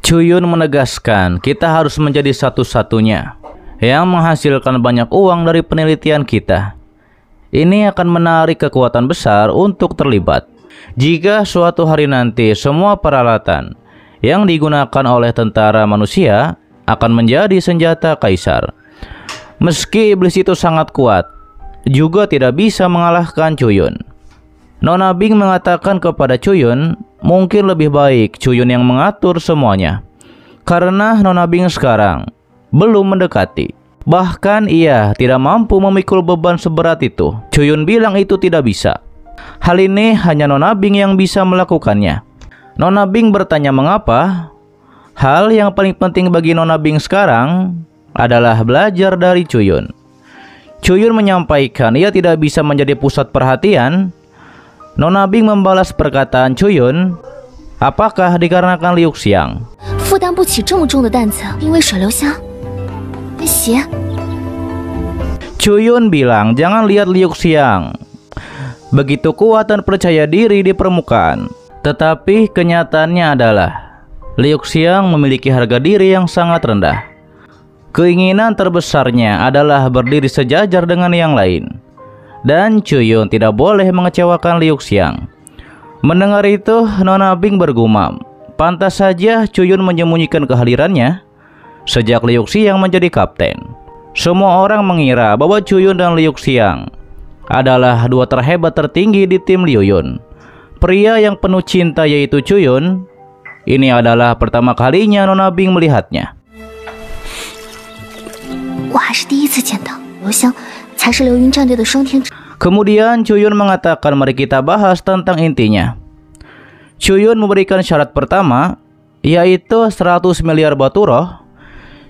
Chuyun menegaskan kita harus menjadi satu-satunya yang menghasilkan banyak uang dari penelitian kita. Ini akan menarik kekuatan besar untuk terlibat. Jika suatu hari nanti semua peralatan yang digunakan oleh tentara manusia akan menjadi senjata kaisar. Meski iblis itu sangat kuat, juga tidak bisa mengalahkan Chuyun. Nona Bing mengatakan kepada Chuyun, mungkin lebih baik Chuyun yang mengatur semuanya. Karena Nona Bing sekarang belum mendekati. Bahkan ia tidak mampu memikul beban seberat itu. Chuyun bilang itu tidak bisa. Hal ini hanya Nona Bing yang bisa melakukannya. Nona Bing bertanya mengapa. Hal yang paling penting bagi Nona Bing sekarang adalah belajar dari Chuyun. Chuyun menyampaikan ia tidak bisa menjadi pusat perhatian. Nona Bing membalas perkataan Chuyun, apakah dikarenakan Liu Xiang? Chuyun bilang jangan lihat Liu Xiang begitu kuat dan percaya diri di permukaan. Tetapi kenyataannya adalah Liu Xiang memiliki harga diri yang sangat rendah. Keinginan terbesarnya adalah berdiri sejajar dengan yang lain. Dan Chuyun tidak boleh mengecewakan Liu Xiang. Mendengar itu, Nona Bing bergumam. Pantas saja Chuyun menyembunyikan kehadirannya sejak Liu Xiang menjadi kapten. Semua orang mengira bahwa Chuyun dan Liu Xiang adalah dua terhebat tertinggi di tim Liu Yun. Pria yang penuh cinta yaitu Chuyun. Ini adalah pertama kalinya Nona Bing melihatnya. Kemudian Chuyun mengatakan mari kita bahas tentang intinya. Chuyun memberikan syarat pertama, yaitu 100 miliar batu roh.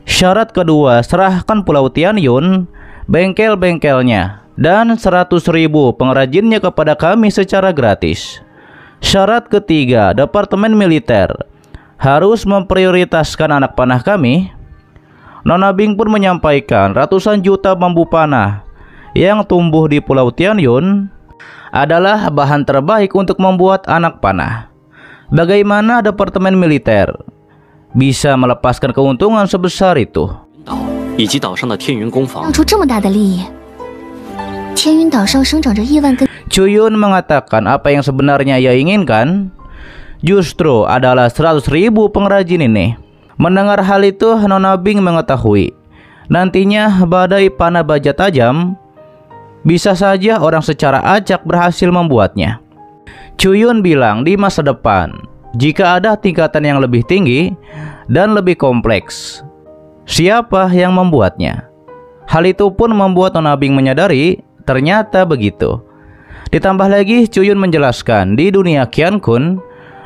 Syarat kedua, serahkan Pulau Tianyun, bengkel-bengkelnya, dan 100.000 pengrajinnya kepada kami secara gratis. Syarat ketiga, Departemen Militer harus memprioritaskan anak panah kami. Nona Bing pun menyampaikan ratusan juta bambu panah yang tumbuh di Pulau Tianyun adalah bahan terbaik untuk membuat anak panah. Bagaimana Departemen Militer bisa melepaskan keuntungan sebesar itu? Chuyun mengatakan apa yang sebenarnya ia inginkan justru adalah 100.000 pengrajin ini. Mendengar hal itu, Nona Bing mengetahui nantinya badai panah baja tajam bisa saja orang secara acak berhasil membuatnya. Chuyun bilang di masa depan, jika ada tingkatan yang lebih tinggi dan lebih kompleks, siapa yang membuatnya? Hal itu pun membuat Nona Bing menyadari ternyata begitu. Ditambah lagi Chuyun menjelaskan di dunia Qian Kun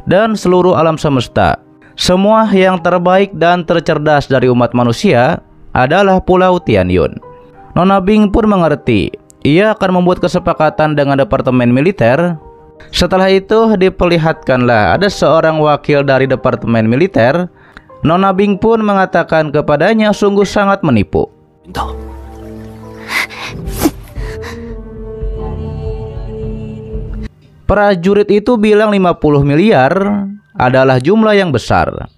dan seluruh alam semesta, semua yang terbaik dan tercerdas dari umat manusia adalah Pulau Tianyun. Nona Bing pun mengerti ia akan membuat kesepakatan dengan Departemen Militer. Setelah itu diperlihatkanlah ada seorang wakil dari Departemen Militer. Nona Bing pun mengatakan kepadanya sungguh sangat menipu. Prajurit itu bilang 50 miliar adalah jumlah yang besar.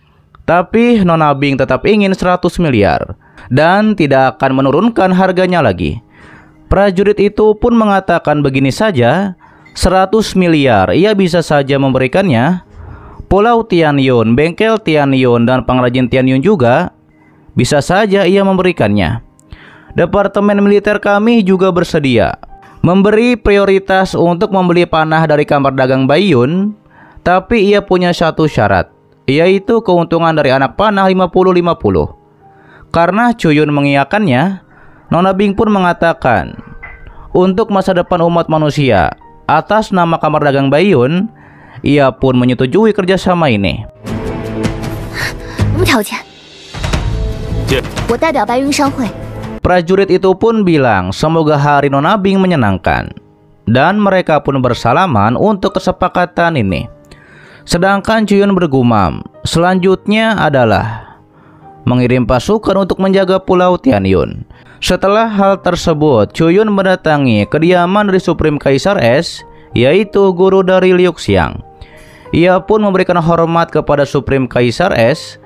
Tapi Nona Bing tetap ingin 100 miliar dan tidak akan menurunkan harganya lagi. Prajurit itu pun mengatakan begini saja, 100 miliar ia bisa saja memberikannya. Pulau Tianyun, bengkel Tianyun dan pengrajin Tianyun juga bisa saja ia memberikannya. Departemen Militer kami juga bersedia memberi prioritas untuk membeli panah dari kamar dagang Baiyun. Tapi ia punya satu syarat, yaitu keuntungan dari anak panah 50-50. Karena Chuyun mengiyakannya, Nona Bing pun mengatakan, untuk masa depan umat manusia, atas nama kamar dagang Baiyun, ia pun menyetujui kerjasama ini. Prajurit itu pun bilang semoga hari Nona Bing menyenangkan. Dan mereka pun bersalaman untuk kesepakatan ini. Sedangkan Chuyun bergumam, selanjutnya adalah mengirim pasukan untuk menjaga Pulau Tianyun. Setelah hal tersebut, Chuyun mendatangi kediaman dari Supreme Kaisar S, yaitu guru dari Liu Xiang. Ia pun memberikan hormat kepada Supreme Kaisar S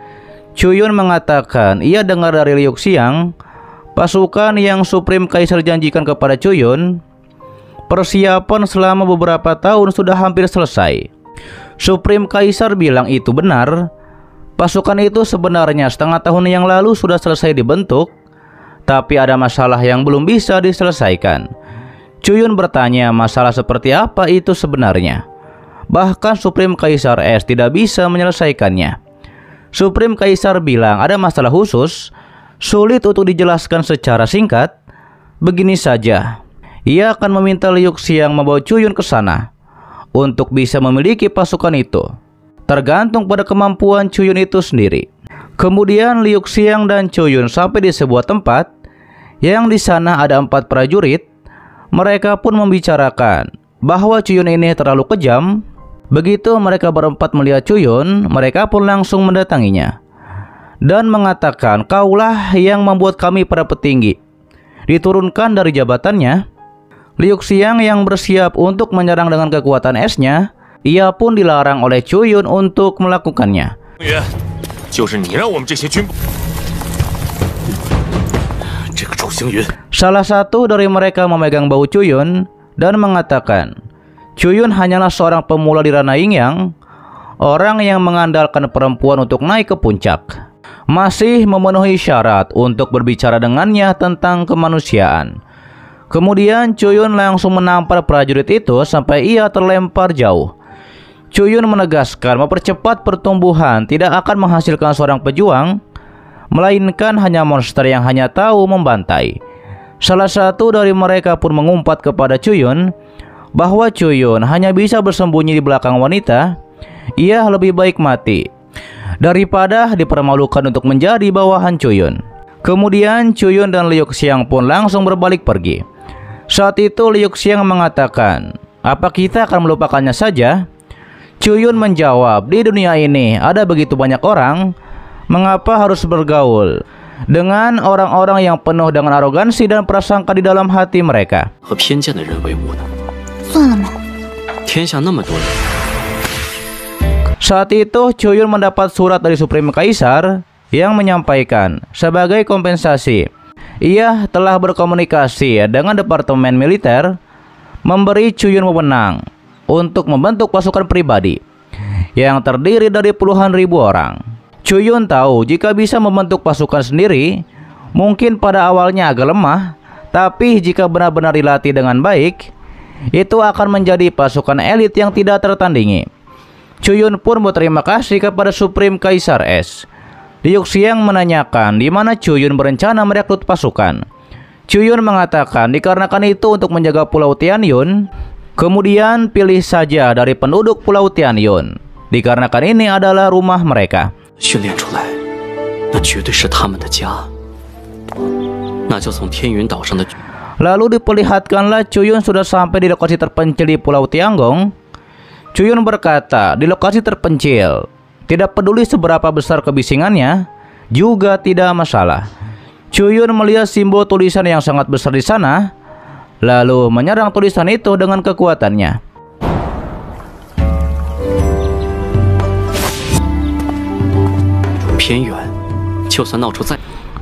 Chuyun mengatakan ia dengar dari Liu Xiang, pasukan yang Supreme Kaisar janjikan kepada Chuyun, persiapan selama beberapa tahun sudah hampir selesai. Supreme Kaisar bilang itu benar. Pasukan itu sebenarnya setengah tahun yang lalu sudah selesai dibentuk, tapi ada masalah yang belum bisa diselesaikan. Chuyun bertanya masalah seperti apa itu sebenarnya. Bahkan Supreme Kaisar S tidak bisa menyelesaikannya. Supreme Kaisar bilang ada masalah khusus, sulit untuk dijelaskan secara singkat. Begini saja, ia akan meminta Liu Xiang membawa Chuyun ke sana untuk bisa memiliki pasukan itu. Tergantung pada kemampuan Chuyun itu sendiri. Kemudian Liu Xiang dan Chuyun sampai di sebuah tempat yang di sana ada 4 prajurit. Mereka pun membicarakan bahwa Chuyun ini terlalu kejam. Begitu mereka berempat melihat Chuyun, mereka pun langsung mendatanginya dan mengatakan, "Kaulah yang membuat kami para petinggi diturunkan dari jabatannya." Liu Xiang yang bersiap untuk menyerang dengan kekuatan esnya, ia pun dilarang oleh Chuyun untuk melakukannya. Salah satu dari mereka memegang bahu Chuyun dan mengatakan, Chuyun hanyalah seorang pemula di ranah Yingyang, orang yang mengandalkan perempuan untuk naik ke puncak, masih memenuhi syarat untuk berbicara dengannya tentang kemanusiaan. Kemudian Chuyun langsung menampar prajurit itu sampai ia terlempar jauh. Chuyun menegaskan mempercepat pertumbuhan tidak akan menghasilkan seorang pejuang, melainkan hanya monster yang hanya tahu membantai. Salah satu dari mereka pun mengumpat kepada Chuyun bahwa Chuyun hanya bisa bersembunyi di belakang wanita. Ia lebih baik mati daripada dipermalukan untuk menjadi bawahan Chuyun. Kemudian Chuyun dan Liu Xiang pun langsung berbalik pergi. Saat itu Liu Xiang mengatakan, "Apa kita akan melupakannya saja?" Chuyun menjawab, "Di dunia ini ada begitu banyak orang, mengapa harus bergaul dengan orang-orang yang penuh dengan arogansi dan prasangka di dalam hati mereka?" Saat itu Chuyun mendapat surat dari Supreme Kaisar yang menyampaikan sebagai kompensasi ia telah berkomunikasi dengan Departemen Militer memberi Chuyun wewenang untuk membentuk pasukan pribadi yang terdiri dari puluhan ribu orang. Chuyun tahu jika bisa membentuk pasukan sendiri mungkin pada awalnya agak lemah, tapi jika benar-benar dilatih dengan baik, itu akan menjadi pasukan elit yang tidak tertandingi. Chuyun pun berterima kasih kepada Supreme Kaisar S. Liu Xiang menanyakan di mana Chuyun berencana merekrut pasukan. Chuyun mengatakan dikarenakan itu untuk menjaga Pulau Tianyun. Kemudian pilih saja dari penduduk Pulau Tianyun, dikarenakan ini adalah rumah mereka. Lalu diperlihatkanlah Chuyun sudah sampai di lokasi terpencil di Pulau Tianggong. Chuyun berkata, di lokasi terpencil, tidak peduli seberapa besar kebisingannya, juga tidak masalah. Chuyun melihat simbol tulisan yang sangat besar di sana, lalu menyerang tulisan itu dengan kekuatannya.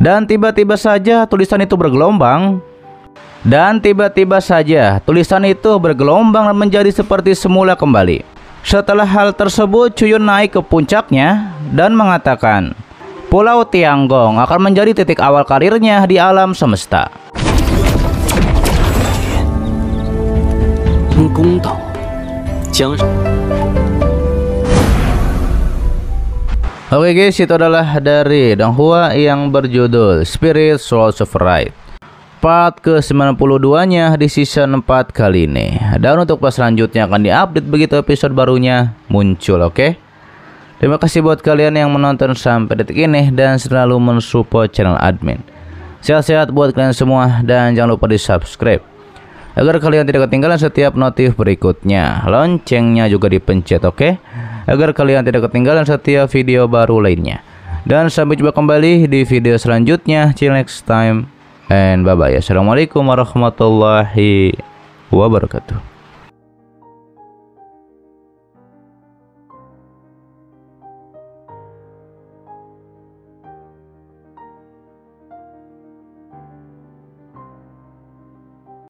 Dan tiba-tiba saja tulisan itu bergelombang. Dan menjadi seperti semula kembali. Setelah hal tersebut, Chuyun naik ke puncaknya dan mengatakan, Pulau Tianggong akan menjadi titik awal karirnya di alam semesta. Oke guys, itu adalah dari Donghua yang berjudul Spirit Souls of Right, part ke-92-nya di season 4 kali ini. Dan untuk pas selanjutnya akan diupdate begitu episode barunya muncul, oke? Terima kasih buat kalian yang menonton sampai detik ini dan selalu mensupport channel admin. Sehat-sehat buat kalian semua dan jangan lupa di subscribe agar kalian tidak ketinggalan setiap notif berikutnya. Loncengnya juga dipencet, oke? Agar kalian tidak ketinggalan setiap video baru lainnya. Dan sampai jumpa kembali di video selanjutnya. See you next time and bye bye. Assalamualaikum warahmatullahi wabarakatuh.